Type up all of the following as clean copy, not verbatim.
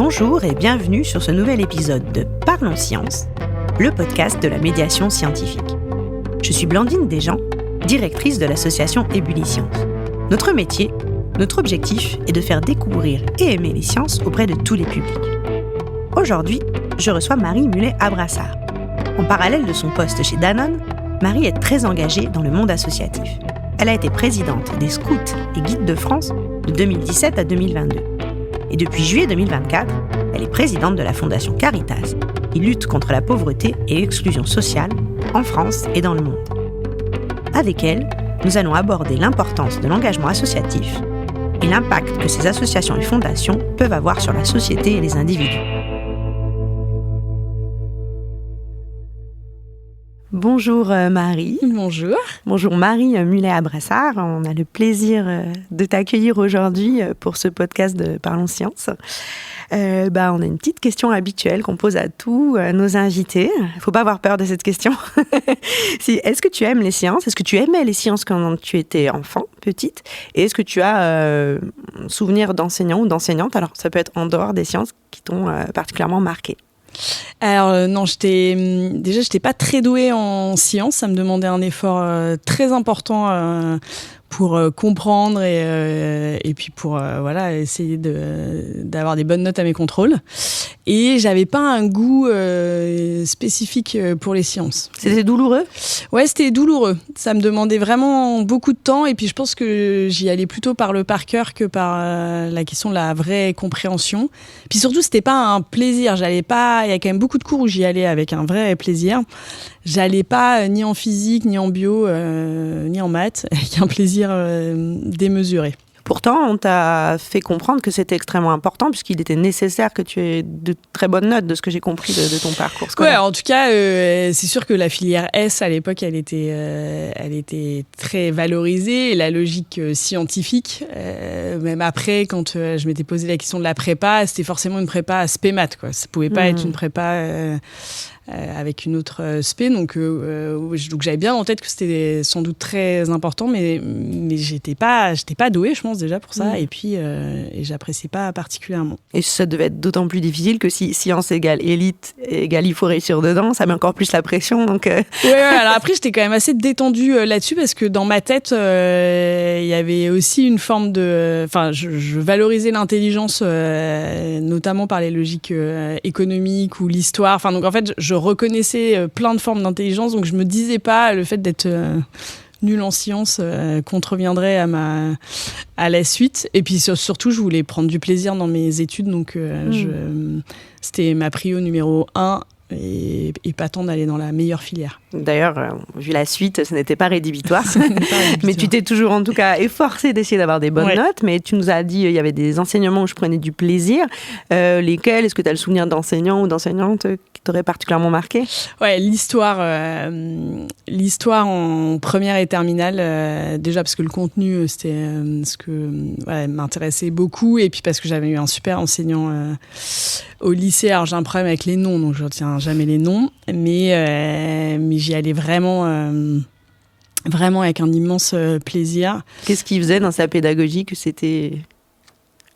Bonjour et bienvenue sur ce nouvel épisode de Parlons Science, le podcast de la médiation scientifique. Je suis Blandine Desjean, directrice de l'association Ébullis Science. Notre métier, notre objectif est de faire découvrir et aimer les sciences auprès de tous les publics. Aujourd'hui, je reçois Marie Mullet-Abrassard. En parallèle de son poste chez Danone, Marie est très engagée dans le monde associatif. Elle a été présidente des Scouts et Guides de France de 2017 à 2022. Et depuis juillet 2024, elle est présidente de la Fondation Caritas, qui lutte contre la pauvreté et l'exclusion sociale en France et dans le monde. Avec elle, nous allons aborder l'importance de l'engagement associatif et l'impact que ces associations et fondations peuvent avoir sur la société et les individus. Bonjour Marie. Bonjour. Bonjour Marie Mullet-Abrassard. On a le plaisir de t'accueillir aujourd'hui pour ce podcast de Parlons Science. On a une petite question habituelle qu'on pose à tous nos invités. Il ne faut pas avoir peur de cette question. Est-ce que tu aimes les sciences ? Est-ce que tu aimais les sciences quand tu étais enfant, petite ? Et est-ce que tu as un souvenir d'enseignant ou d'enseignante ? Alors, ça peut être en dehors des sciences qui t'ont particulièrement marqué. Alors non, j'étais pas très douée en sciences. Ça me demandait un effort très important pour comprendre et puis pour essayer d'avoir des bonnes notes à mes contrôles. Et j'avais pas un goût spécifique pour les sciences. C'était douloureux ? Ouais, c'était douloureux. Ça me demandait vraiment beaucoup de temps et puis je pense que j'y allais plutôt par le par cœur que par la question de la vraie compréhension. Puis surtout, c'était pas un plaisir. Il y a quand même beaucoup de cours où j'y allais avec un vrai plaisir. J'allais pas ni en physique, ni en bio, ni en maths, avec un plaisir démesuré. Pourtant, on t'a fait comprendre que c'était extrêmement important puisqu'il était nécessaire que tu aies de très bonnes notes, de ce que j'ai compris de ton parcours scolaire. Ouais, en tout cas, c'est sûr que la filière S, à l'époque, elle était très valorisée. Et la logique scientifique, même après, quand je m'étais posé la question de la prépa, c'était forcément une prépa spé-maths, quoi. Ça pouvait pas être une prépa avec une autre spé. Donc j'avais bien en tête que c'était sans doute très important, mais j'étais pas douée, je pense, déjà pour ça. Et puis et j'appréciais pas particulièrement. Et ça devait être d'autant plus difficile que si science égale élite égale il faut réussir dedans, ça met encore plus la pression. Donc Ouais, alors après j'étais quand même assez détendue là-dessus parce que dans ma tête il y avait aussi une forme de, je valorisais l'intelligence notamment par les logiques économiques ou l'histoire. Donc en fait je reconnaissais plein de formes d'intelligence, donc je me disais pas le fait d'être nulle en sciences contreviendrait à la suite. Et puis surtout, je voulais prendre du plaisir dans mes études, donc c'était ma prio numéro 1 et pas tant d'aller dans la meilleure filière. D'ailleurs, vu la suite, ce n'était pas rédhibitoire. Mais tu t'es toujours en tout cas efforcée d'essayer d'avoir des bonnes notes. Mais tu nous as dit il y avait des enseignements où je prenais du plaisir. Lesquels ? Est-ce que tu as le souvenir d'enseignants ou d'enseignantes qui t'auraient particulièrement marqué ? Ouais, l'histoire en première et terminale, déjà parce que le contenu, c'était ce que m'intéressait beaucoup. Et puis parce que j'avais eu un super enseignant au lycée. Alors j'ai un problème avec les noms, donc je retiens jamais les noms. Mais j'y allais vraiment avec un immense plaisir. Qu'est-ce qu'il faisait dans sa pédagogie que c'était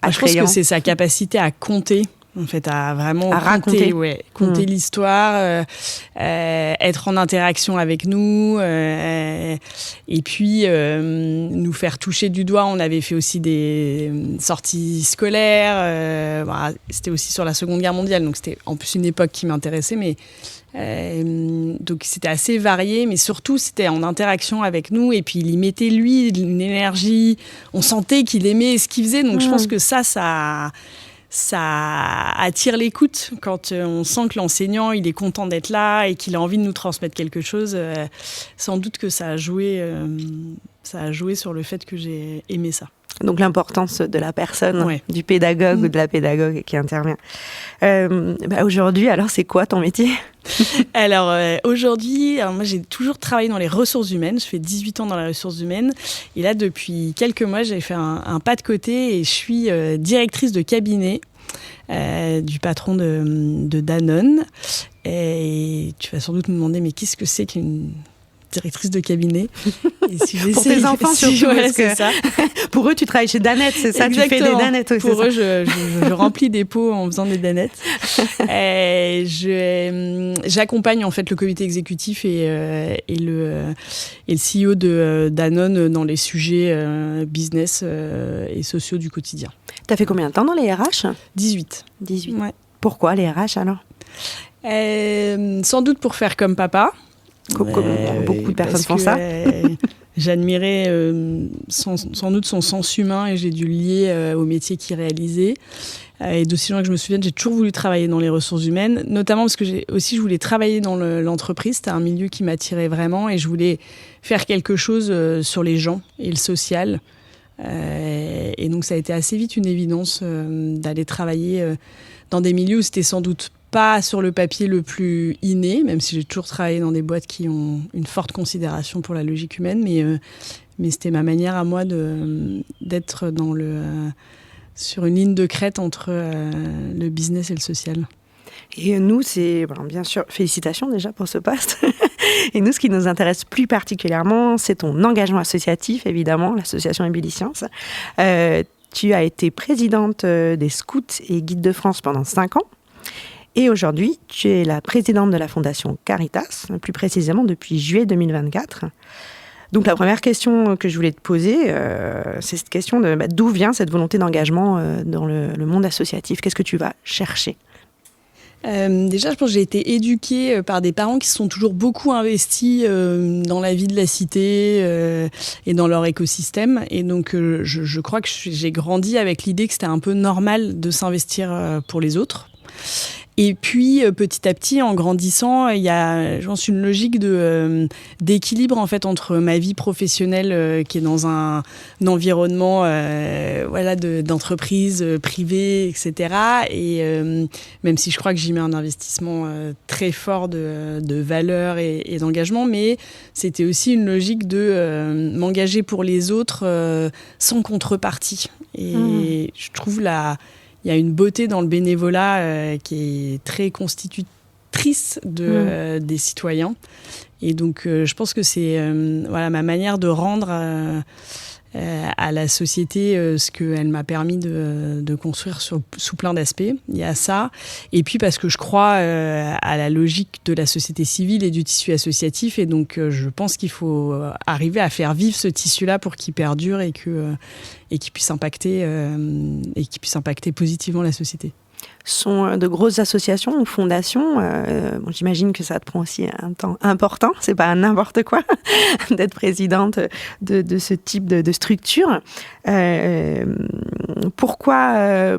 attrayant ? Je pense que c'est sa capacité à compter. En fait, à vraiment compter l'histoire, être en interaction avec nous, et puis nous faire toucher du doigt. On avait fait aussi des sorties scolaires. C'était aussi sur la Seconde Guerre mondiale, donc c'était en plus une époque qui m'intéressait, mais donc c'était assez varié, mais surtout c'était en interaction avec nous. Et puis il y mettait lui une énergie. On sentait qu'il aimait ce qu'il faisait, donc je pense que ça attire l'écoute quand on sent que l'enseignant il est content d'être là et qu'il a envie de nous transmettre quelque chose. Sans doute que ça a joué sur le fait que j'ai aimé ça. Donc l'importance de la personne, du pédagogue ou de la pédagogue qui intervient. Aujourd'hui, alors c'est quoi ton métier ? Alors aujourd'hui, moi j'ai toujours travaillé dans les ressources humaines. Je fais 18 ans dans les ressources humaines. Et là, depuis quelques mois, j'ai fait un pas de côté et je suis directrice de cabinet du patron de Danone. Et tu vas sans doute me demander, mais qu'est-ce que c'est qu'une directrice de cabinet. Et si pour tes enfants surtout, parce que ça. Pour eux, tu travailles chez Danette, c'est ça? Exactement. Tu fais des danettes aussi. Pour eux, je remplis des pots en faisant des danettes. J'accompagne en fait le comité exécutif et le CEO de Danone dans les sujets business et sociaux du quotidien. Tu as fait combien de temps dans les RH? 18. Ouais. Pourquoi les RH alors? Sans doute pour faire comme papa. Comme beaucoup de personnes font ça. J'admirais sans doute son sens humain et j'ai dû le lier au métier qu'il réalisait. Et d'aussi loin que je me souvienne, j'ai toujours voulu travailler dans les ressources humaines, notamment parce que je voulais travailler dans l'entreprise. C'était un milieu qui m'attirait vraiment et je voulais faire quelque chose sur les gens et le social. Et donc ça a été assez vite une évidence d'aller travailler dans des milieux où c'était sans doute pas sur le papier le plus inné, même si j'ai toujours travaillé dans des boîtes qui ont une forte considération pour la logique humaine, mais c'était ma manière à moi d'être sur une ligne de crête entre le business et le social. Et nous, bien sûr, félicitations déjà pour ce poste. Et nous, ce qui nous intéresse plus particulièrement, c'est ton engagement associatif, évidemment, l'association Ébulliscience. Tu as été présidente des Scouts et Guides de France pendant 5 ans. Et aujourd'hui, tu es la présidente de la Fondation Caritas, plus précisément depuis juillet 2024. Donc la première question que je voulais te poser, c'est cette question de d'où vient cette volonté d'engagement dans le monde associatif? Qu'est-ce que tu vas chercher? Déjà, je pense que j'ai été éduquée par des parents qui se sont toujours beaucoup investis dans la vie de la cité et dans leur écosystème. Et donc, je crois que j'ai grandi avec l'idée que c'était un peu normal de s'investir pour les autres. Et puis, petit à petit, en grandissant, il y a, je pense, une logique d'équilibre en fait entre ma vie professionnelle qui est dans un environnement d'entreprise privée, etc. Et même si je crois que j'y mets un investissement très fort de valeur et d'engagement, mais c'était aussi une logique de m'engager pour les autres sans contrepartie. Et je trouve il y a une beauté dans le bénévolat qui est très constitutrice des citoyens. Et donc, je pense que c'est ma manière de rendre à la société ce qu'elle m'a permis de construire sous plein d'aspects. Il y a ça. Et puis parce que je crois à la logique de la société civile et du tissu associatif. Et donc, je pense qu'il faut arriver à faire vivre ce tissu-là pour qu'il perdure et qu'il puisse impacter positivement la société. Sont de grosses associations ou fondations. J'imagine que ça te prend aussi un temps important. C'est pas n'importe quoi d'être présidente de ce type de structure. Pourquoi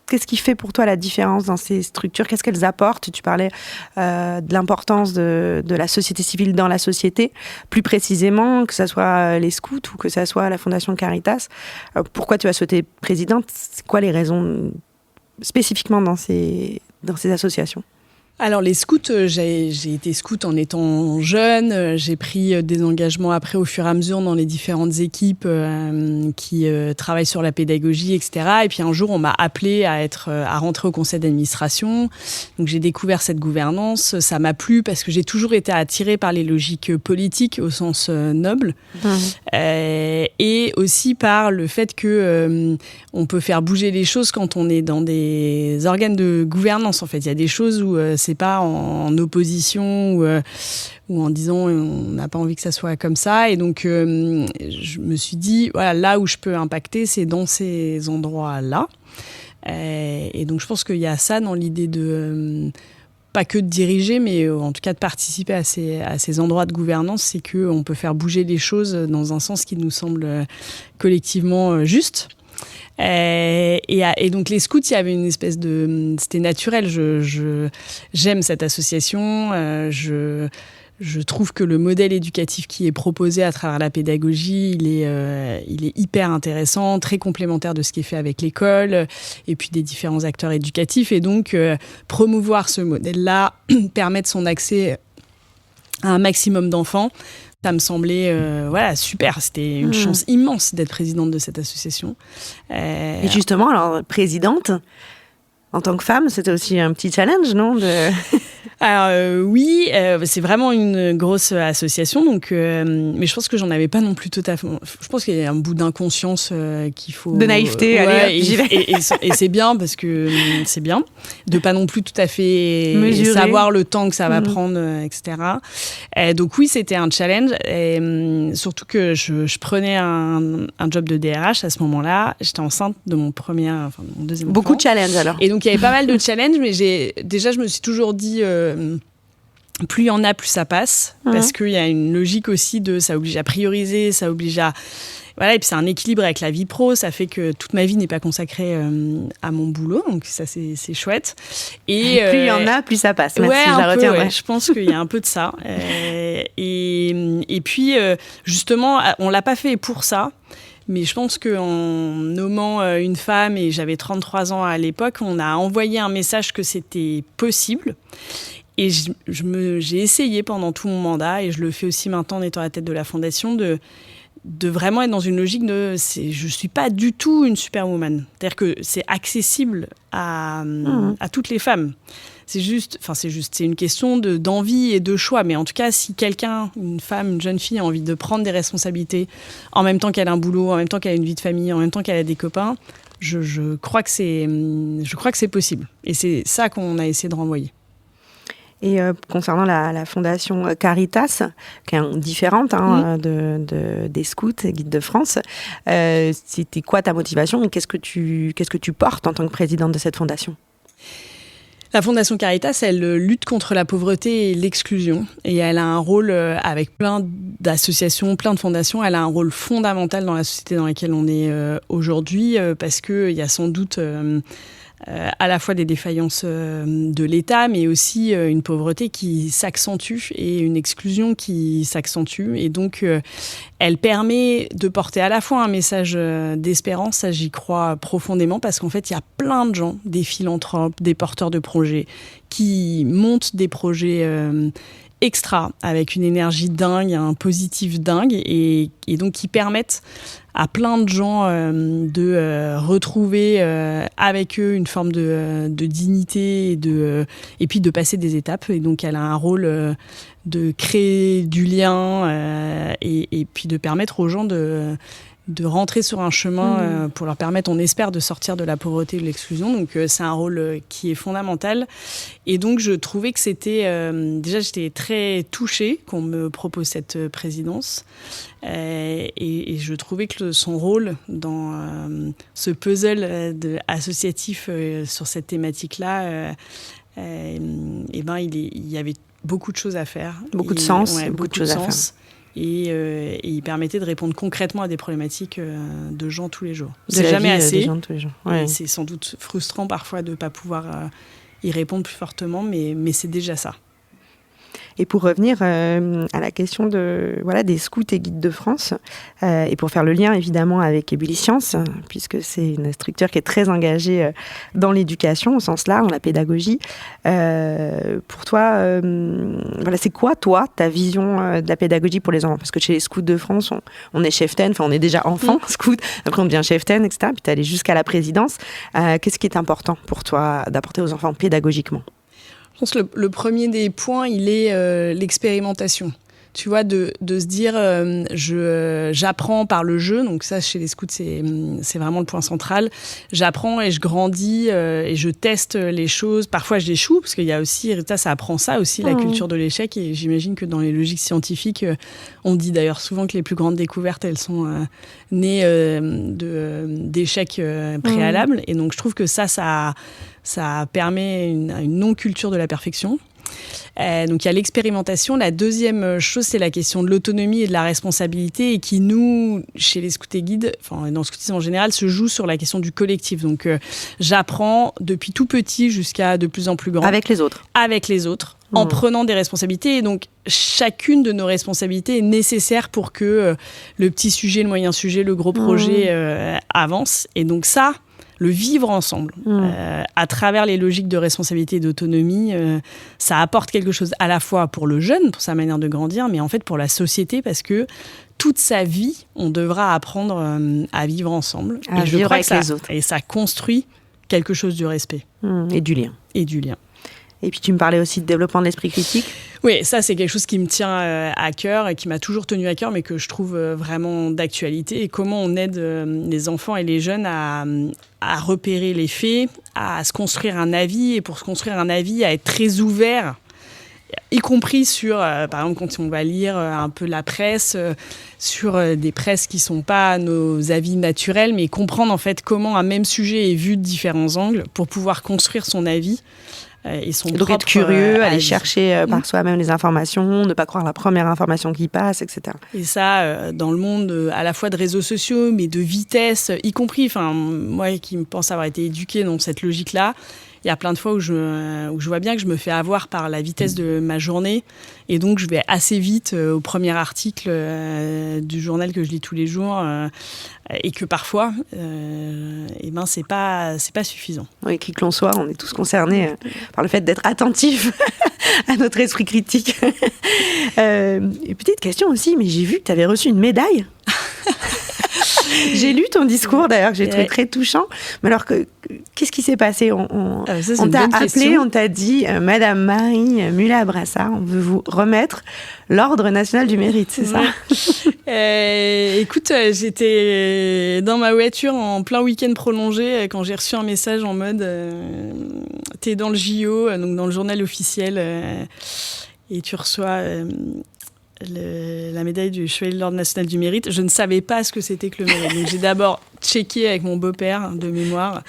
qu'est-ce qui fait pour toi la différence dans ces structures? Qu'est-ce qu'elles apportent? Tu parlais de l'importance de la société civile dans la société. Plus précisément, que ce soit les scouts ou que ce soit la Fondation Caritas. Pourquoi tu as souhaité être présidente? C'est quoi les raisons spécifiquement dans ces associations? Alors les scouts, j'ai été scout en étant jeune, j'ai pris des engagements après au fur et à mesure dans les différentes équipes qui travaillent sur la pédagogie, etc. Et puis un jour on m'a appelée à rentrer au conseil d'administration, donc j'ai découvert cette gouvernance, ça m'a plu parce que j'ai toujours été attirée par les logiques politiques au sens noble, et aussi par le fait que on peut faire bouger les choses quand on est dans des organes de gouvernance. En fait, il y a des choses où c'est pas en opposition ou en disant on n'a pas envie que ça soit comme ça. Et donc, je me suis dit, voilà, là où je peux impacter, c'est dans ces endroits-là. Et donc, je pense qu'il y a ça dans l'idée de pas que de diriger, mais en tout cas de participer à ces endroits de gouvernance, c'est qu'on peut faire bouger les choses dans un sens qui nous semble collectivement juste. Et donc les scouts, il y avait une espèce c'était naturel. J'aime cette association. Je trouve que le modèle éducatif qui est proposé à travers la pédagogie, il est hyper intéressant, très complémentaire de ce qui est fait avec l'école et puis des différents acteurs éducatifs. Et donc promouvoir ce modèle-là, permettre son accès à un maximum d'enfants. Ça me semblait super, c'était une chance immense d'être présidente de cette association. Et justement, alors présidente, En tant que femme, c'était aussi un petit challenge, non Alors oui, c'est vraiment une grosse association, donc, mais je pense que j'en avais pas non plus tout à fait. Je pense qu'il y a un bout d'inconscience qu'il faut. De naïveté, allez, j'y vais. Et c'est bien parce que c'est bien de pas non plus tout à fait savoir le temps que ça va prendre, etc. Donc oui, c'était un challenge, et surtout que je prenais un job de DRH à ce moment-là. J'étais enceinte de mon deuxième enfant. Beaucoup de challenges alors. Et donc il y avait pas mal de challenges, mais je me suis toujours dit. Plus il y en a, plus ça passe, parce qu'il y a une logique aussi ça oblige à prioriser, ça oblige à... Voilà, et puis c'est un équilibre avec la vie pro, ça fait que toute ma vie n'est pas consacrée à mon boulot, donc ça c'est chouette. Et plus il y en a, plus ça passe. Merci, ouais, je la retiendrai. Ouais, je pense qu'il y a un peu de ça. Et puis, justement, on l'a pas fait pour ça. Mais je pense qu'en nommant une femme, et j'avais 33 ans à l'époque, on a envoyé un message que c'était possible. Et j'ai essayé pendant tout mon mandat, et je le fais aussi maintenant en étant à la tête de la fondation, de vraiment être dans une logique je suis pas du tout une superwoman. C'est-à-dire que c'est accessible à toutes les femmes. C'est une question d'envie et de choix. Mais en tout cas, si quelqu'un, une femme, une jeune fille a envie de prendre des responsabilités en même temps qu'elle a un boulot, en même temps qu'elle a une vie de famille, en même temps qu'elle a des copains, je crois que c'est possible. Et c'est ça qu'on a essayé de renvoyer. Et concernant la fondation Caritas, qui est différente des scouts et guides de France, c'était quoi ta motivation et qu'est-ce que tu portes en tant que présidente de cette fondation ? La Fondation Caritas, elle lutte contre la pauvreté et l'exclusion. Et elle a un rôle, avec plein d'associations, plein de fondations, elle a un rôle fondamental dans la société dans laquelle on est aujourd'hui, parce qu'il y a sans doute... à la fois des défaillances de l'État, mais aussi une pauvreté qui s'accentue et une exclusion qui s'accentue. Et donc, elle permet de porter à la fois un message d'espérance, ça j'y crois profondément, parce qu'en fait, il y a plein de gens, des philanthropes, des porteurs de projets, qui montent des projets extra, avec une énergie dingue, un positif dingue, et donc qui permettent à plein de gens de retrouver avec eux une forme de dignité et puis de passer des étapes. Et donc elle a un rôle de créer du lien et puis de permettre aux gens de rentrer sur un chemin pour leur permettre, on espère, de sortir de la pauvreté et de l'exclusion. Donc c'est un rôle qui est fondamental. Et donc je trouvais que c'était... déjà, j'étais très touchée qu'on me propose cette présidence. Et je trouvais que son rôle dans ce puzzle associatif sur cette thématique-là, il y avait beaucoup de choses à faire. Beaucoup de sens. Beaucoup de choses à faire. Et il permettait de répondre concrètement à des problématiques de gens tous les jours. C'est jamais assez. Des gens tous les jours. Ouais. C'est sans doute frustrant parfois de ne pas pouvoir y répondre plus fortement, mais c'est déjà ça. Et pour revenir à la question des scouts et guides de France, et pour faire le lien évidemment avec Ébulliscience, puisque c'est une structure qui est très engagée dans l'éducation au sens large, dans la pédagogie. Pour toi, c'est quoi toi ta vision de la pédagogie pour les enfants ? Parce que chez les scouts de France, on est cheftaine, enfin on est déjà enfant scout, après on devient cheftaine, etc. Puis tu es allé jusqu'à la présidence. Qu'est-ce qui est important pour toi d'apporter aux enfants pédagogiquement ? Je pense que le premier des points, il est l'expérimentation. Tu vois, de se dire, j'apprends par le jeu. Donc ça, chez les scouts, c'est vraiment le point central. J'apprends et je grandis et je teste les choses. Parfois, j'échoue, parce qu'il y a aussi, ça apprend ça aussi, la culture de l'échec. Et j'imagine que dans les logiques scientifiques, on dit d'ailleurs souvent que les plus grandes découvertes, elles sont nées d'échecs préalables. Et donc, je trouve que ça permet une non-culture de la perfection. Donc il y a l'expérimentation. La deuxième chose, c'est la question de l'autonomie et de la responsabilité, et qui, nous, chez les scouts et guides, enfin dans le scoutisme en général, se joue sur la question du collectif. Donc j'apprends depuis tout petit jusqu'à de plus en plus grand. Avec les autres, en prenant des responsabilités. Et donc chacune de nos responsabilités est nécessaire pour que le petit sujet, le moyen sujet, le gros projet avance. Et donc ça, le vivre ensemble, à travers les logiques de responsabilité et d'autonomie, ça apporte quelque chose à la fois pour le jeune, pour sa manière de grandir, mais en fait pour la société, parce que toute sa vie, on devra apprendre à vivre ensemble. À vivre avec les autres. Et ça construit quelque chose du respect. Et du lien. Et du lien. Et puis tu me parlais aussi de développement de l'esprit critique. Oui, ça c'est quelque chose qui me tient à cœur et qui m'a toujours tenu à cœur, mais que je trouve vraiment d'actualité. Et comment on aide les enfants et les jeunes à repérer les faits, à se construire un avis, et pour se construire un avis, à être très ouvert, y compris sur, par exemple, quand on va lire un peu la presse, sur des presses qui ne sont pas nos avis naturels, mais comprendre en fait comment un même sujet est vu de différents angles pour pouvoir construire son avis. Et donc être curieux, aller chercher par soi-même les informations, ne pas croire la première information qui passe, etc. Et ça, dans le monde à la fois de réseaux sociaux, mais de vitesse, y compris, moi qui me pense avoir été éduquée dans cette logique-là, il y a plein de fois où je vois bien que je me fais avoir par la vitesse de ma journée. Et donc, je vais assez vite au premier article du journal que je lis tous les jours. Et que parfois, c'est pas suffisant. Oui, qui que l'on soit, on est tous concernés par le fait d'être attentifs à notre esprit critique. Et petite question aussi, mais j'ai vu que tu avais reçu une médaille. J'ai lu ton discours d'ailleurs, que j'ai trouvé très touchant. Mais alors, qu'est-ce qui s'est passé? On t'a appelé, on t'a dit Madame Marie Mullet-Abrassard, on veut vous remettre l'Ordre national du mérite, c'est ça? Écoute, j'étais dans ma voiture en plein week-end prolongé quand j'ai reçu un message en mode t'es dans le JO, donc dans le journal officiel, et tu reçois la médaille du Chevalier de l'Ordre national du mérite. Je ne savais pas ce que c'était que le mérite. Donc j'ai d'abord checké avec mon beau-père de mémoire,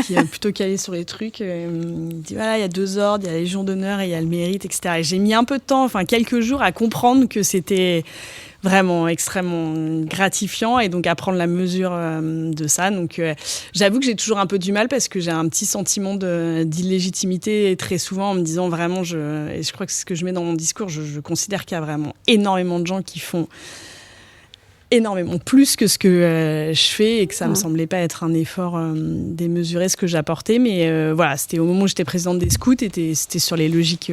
qui est plutôt calé sur les trucs. Il me dit voilà, il y a 2 ordres, il y a la Légion d'honneur et il y a le mérite, etc. Et j'ai mis un peu de temps, quelques jours, à comprendre que c'était vraiment extrêmement gratifiant et donc à prendre la mesure de ça. Donc j'avoue que j'ai toujours un peu du mal parce que j'ai un petit sentiment d'illégitimité très souvent en me disant vraiment, et je crois que c'est ce que je mets dans mon discours, je considère qu'il y a vraiment énormément de gens qui font énormément plus que ce que je fais et que ça me semblait pas être un effort démesuré ce que j'apportais. Mais voilà, c'était au moment où j'étais présidente des scouts, c'était sur les logiques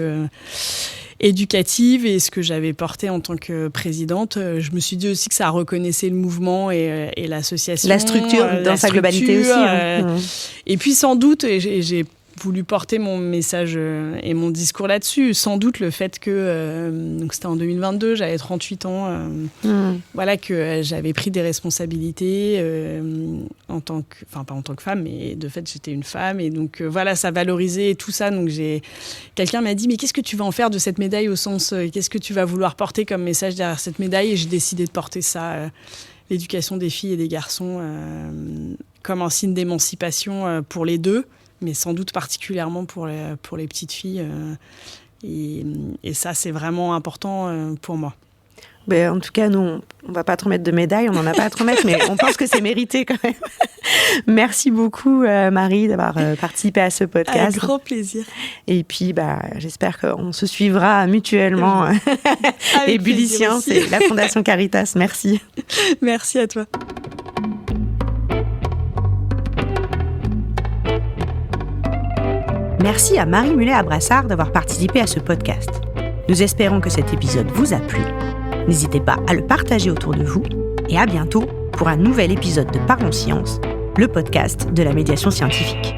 éducative et ce que j'avais porté en tant que présidente. Je me suis dit aussi que ça reconnaissait le mouvement et l'association. La structure dans sa globalité aussi. Et puis sans doute, j'ai voulu porter mon message et mon discours là-dessus. Sans doute le fait que, donc c'était en 2022, j'avais 38 ans, voilà, que j'avais pris des responsabilités pas en tant que femme, mais de fait j'étais une femme. Et donc voilà, ça valorisait tout ça. Donc quelqu'un m'a dit, mais qu'est-ce que tu vas en faire de cette médaille au sens, qu'est-ce que tu vas vouloir porter comme message derrière cette médaille? Et j'ai décidé de porter ça, l'éducation des filles et des garçons, comme un signe d'émancipation pour les deux, mais sans doute particulièrement pour les petites filles. Et ça, c'est vraiment important pour moi. En tout cas, nous, on ne va pas te remettre de médaille, on n'en a pas à te remettre, mais on pense que c'est mérité quand même. Merci beaucoup, Marie, d'avoir participé à ce podcast. Avec grand plaisir. Et puis, j'espère qu'on se suivra mutuellement. Ébulliscience et la Fondation Caritas. Merci. Merci à toi. Merci à Marie Mullet-Abrassard d'avoir participé à ce podcast. Nous espérons que cet épisode vous a plu. N'hésitez pas à le partager autour de vous et à bientôt pour un nouvel épisode de Parlons Science, le podcast de la médiation scientifique.